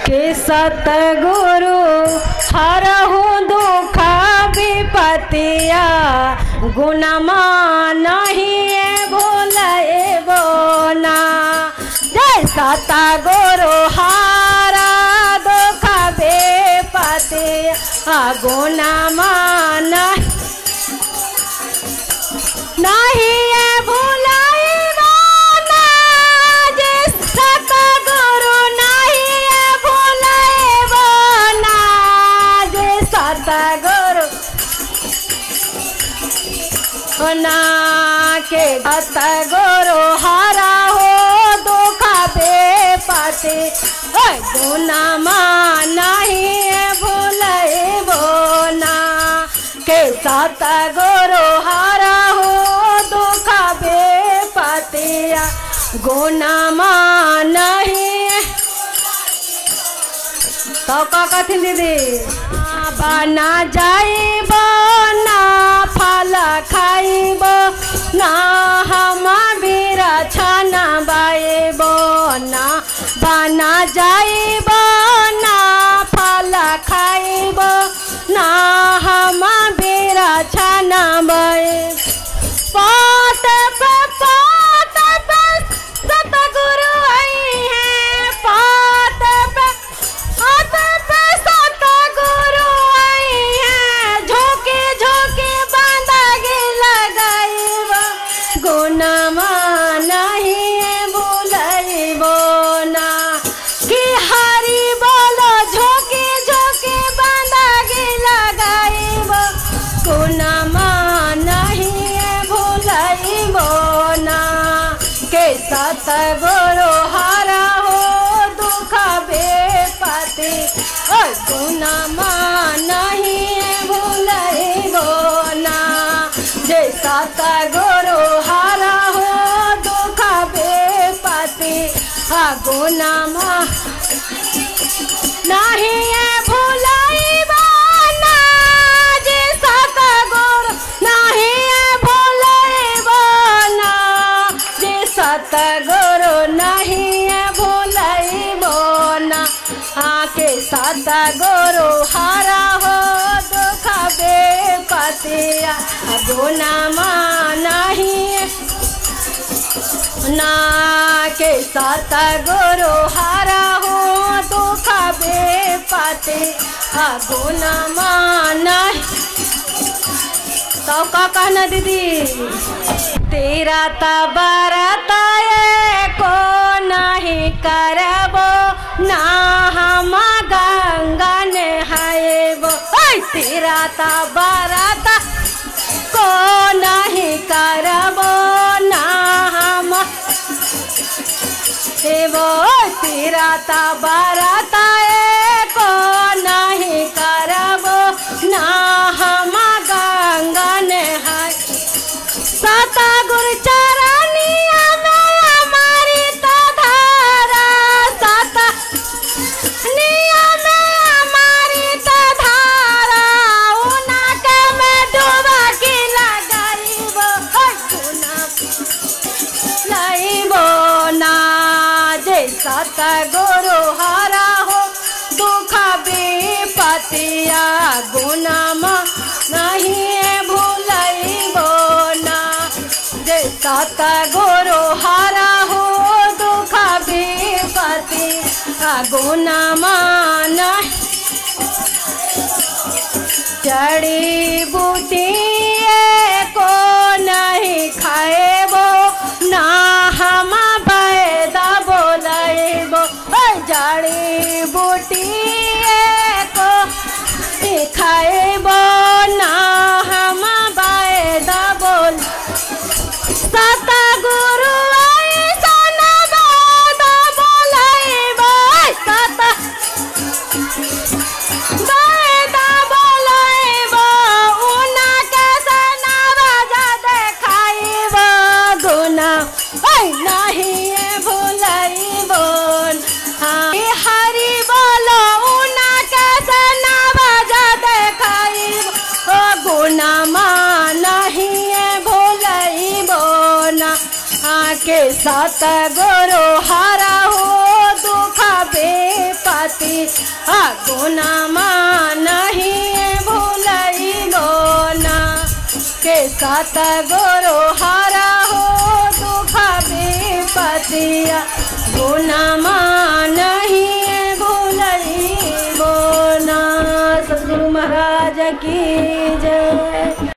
के सतगुरु हरहु दुख विपतिया गुणमा नहीं भूलबो ना। जय सतगुरु हरा दुख विपतिया गुणमा नहीं भूलबो ना। जय सतगुरु नहीं भूलबो ना। जय सतगुरु ना के सतगुरु हरा हो दुख विपति गुणमा नहीं भूलबो ना। के सतगुरु हरा हो दुख विपतिया गुणमा नहीं। तो का कथिन दीदी बना जाइब ना फल खाइब ना हम बीरा छाना बाइब ना। बना जाइब ना फल खाइब ना हम बीरा छाना बाइब। पात पे सतगुरु आई है। पात पे सतगुरु आई है। झोंके झोंके बांधा गे लगाइब गुणमा नहीं भूलबो ना। कि हरि बोलो झोंके झोंके बांधा गे लगाइब गुणमा नहीं भूलबो ना। के सतगुरु हरा हो दुख विपति गुणमा नहीं भूलबो ना। जय सतगुरु हरा हो दुख विपति गुणमा नहीं भूलबो ना। जय सतगुरु नहीं भूलबो ना। जय सतगुरु नहीं भूलबो ना। के सतगुरु हरा हो दुख विपतिया गुणमा नहीं ना। के सतगुरु हरा हो दुख विपति गुणमा नहीं। तो का कहना दीदी तेरा तबरत को नहीं करबो ना हम गंगा नहाएबो। तेरा तबरत को नहीं करबो ना हम देवो। तेरा तबरत को नहीं करबो ना हम गंगा नहाए। सतगुरु चरनिया में हमारी धारा। सतनिया में हमारी धारा। उनके में डूबा के लगाइबो लाइबो ना। जय सतगुरु हरा हो दुख विपतिया गुणमा नहीं भूलबो ना। जय सतगुरु हरा हो दुख विपति गुणमा नहीं। जड़ी बूटी को नहीं खाएबो ना हम बैदा बोलबो। जड़ी बूटी को खाएबो ना हम बैदा बोल। सतगुरु ऐसा बैदा बोलबो। बैदा बोलबो उनके से नवाजा देखाइब गुना नहीं भूलबो। हरि बोलो उनके से नवाजा देखाइब गुणमा नहीं भूलबो ना। के सतगुरु हरा हो दुख विपति पति गुनमा नहीं भूलइबो ना के साथ गुरु हरा हो दुख विपतिया गुनमा नहीं भूलइबो ना। सद्गुरु महाराज की